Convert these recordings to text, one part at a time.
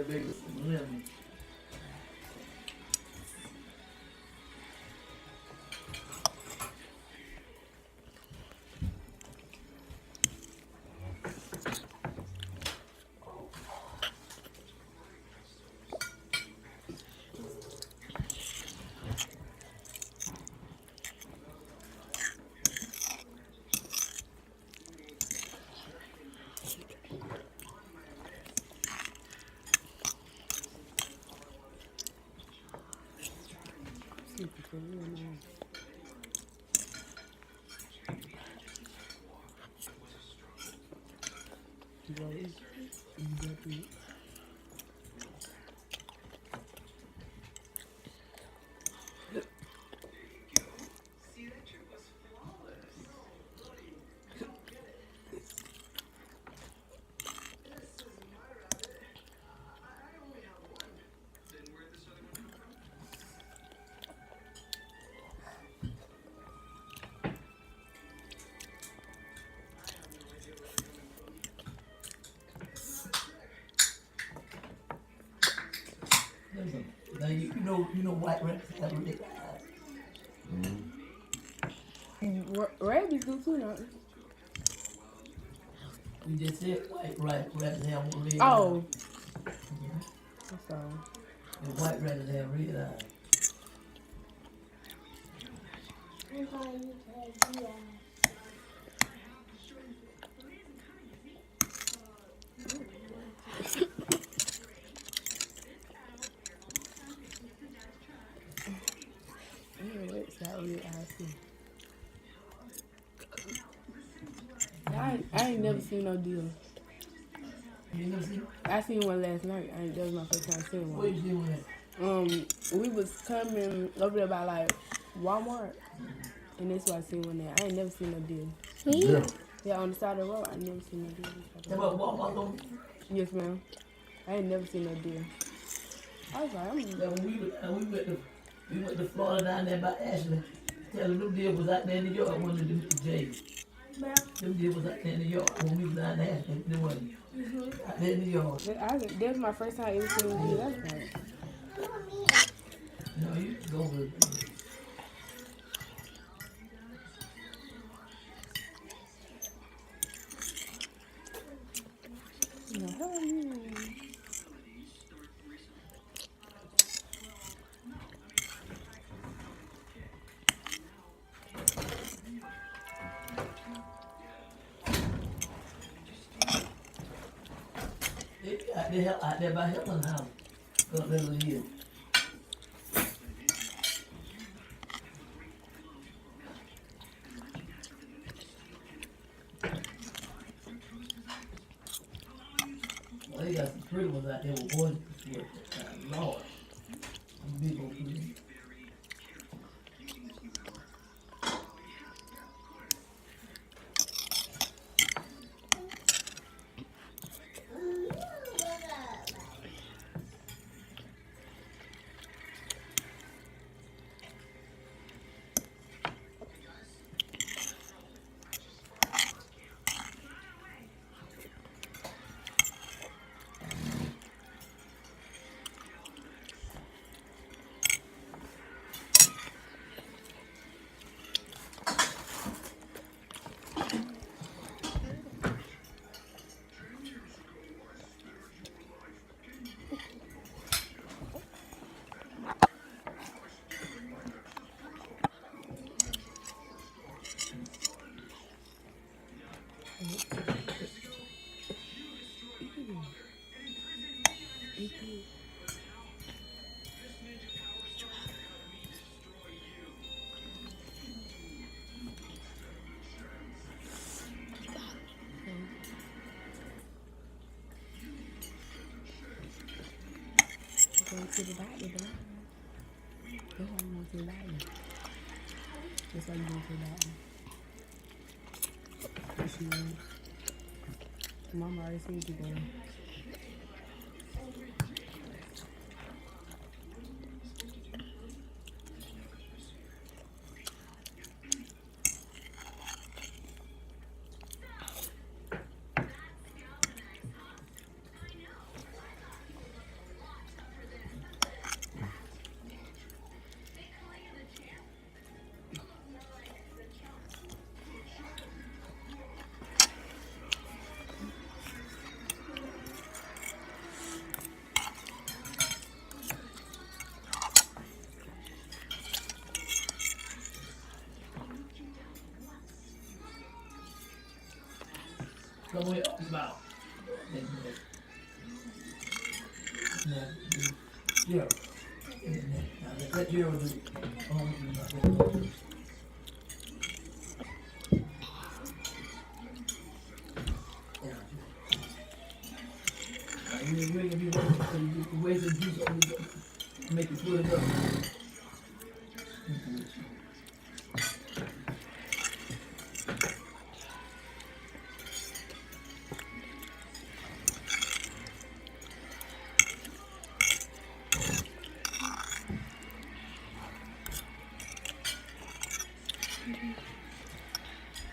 that big lemon. Now you know white rabbits have red eyes. Rabbits do too, don't We just said white rabbits have red eyes. Oh. That's all. And white rabbits have red eyes. I ain't never seen no deal. You never seen? I seen one last night. That was my first time seeing Where one. you see one at? We was coming over there by like Walmart, and that's why I seen one there. I ain't never seen no deal. Yeah. Yeah, on the side of the road, I never seen no deal. That about Walmart though? Yes, ma'am. I ain't never seen no deal. I was like, Yeah, when we went to Florida down there by Ashley. Tell them deal was out there in the yard, one of them J's. Them deal was out there in the yard when we was down there. They wasn't out there in the yard. that was my first time ever seeing a deal. That's right. No, you can go with it. They out there by Helen's house. Up there little hill. Well, they got some pretty ones out there with boys. Lord. Some big old pretty. Going to the doctor, though. That's why you going to the doctor. That's why you going to the doctor. Yes, you will. Mama already said you going. know what I'm about. Now, Gerald. Now, let Gerald do it. I don't want to do nothing. You ain't gonna be working, so you can waste the juice on it, make it put it up.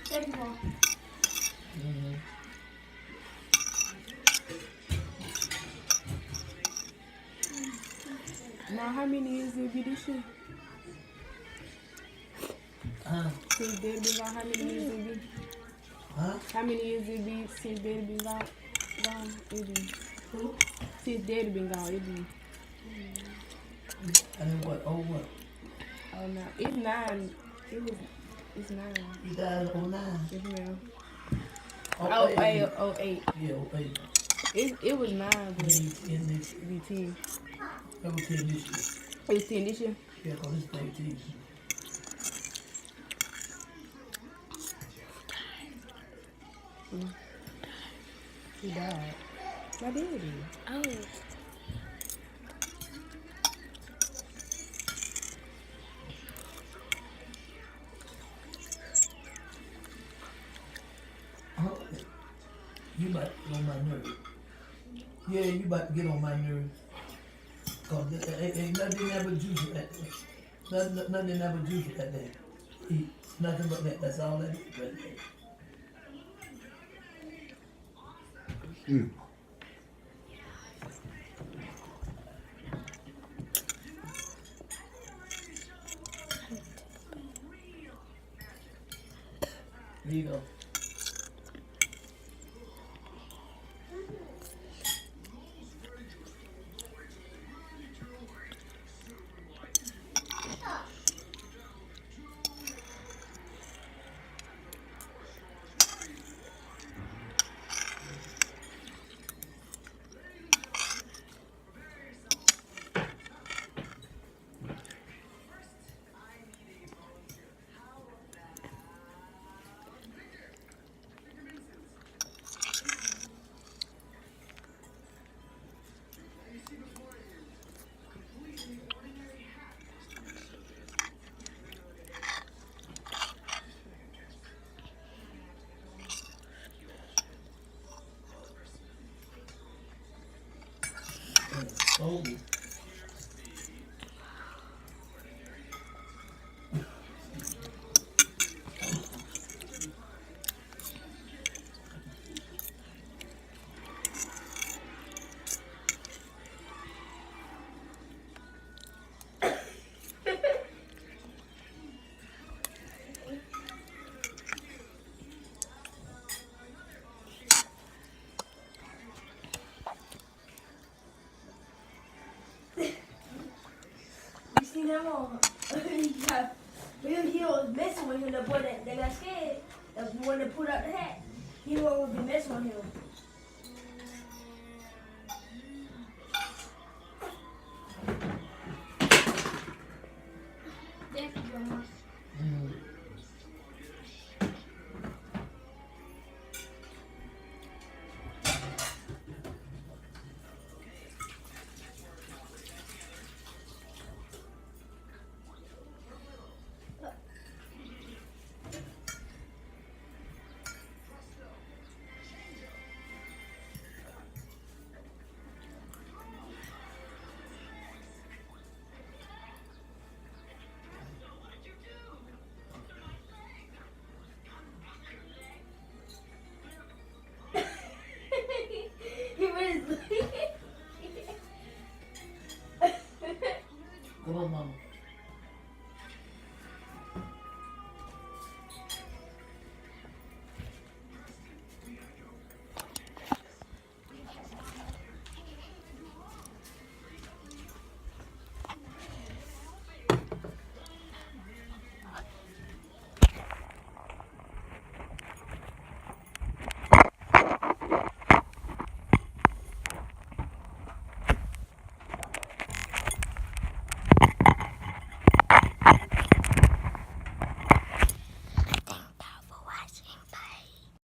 Thank you, Mom. Now, how many years did you do this year? Since Daddy been gone, how many years did it be? How many years did it be since Daddy been gone? It be. Who? Since Daddy been gone, it be. I mean, what? Oh, what? Oh, no. It's 9. It's 9. 2009. Yes, ma'am. Oh, 08. 08. Yeah, 08. It was 9, but It it be 10. was 10 this year. It was 10 this year? Yeah, because this thing 10. He died. My daddy. Oh. You about to get on my nerves. Yeah, you about to get on my nerves. Because ain't nothing ever juicy at that. Nothing ever juicy at that. Eat nothing but that. That's all that is. Right there. There you go. Oh. You seen him on? He was messing with him. The boy that got scared, the one that put out the hat, he the one would be messing with him. Thank you, Grandma. He was. Come on, Mama.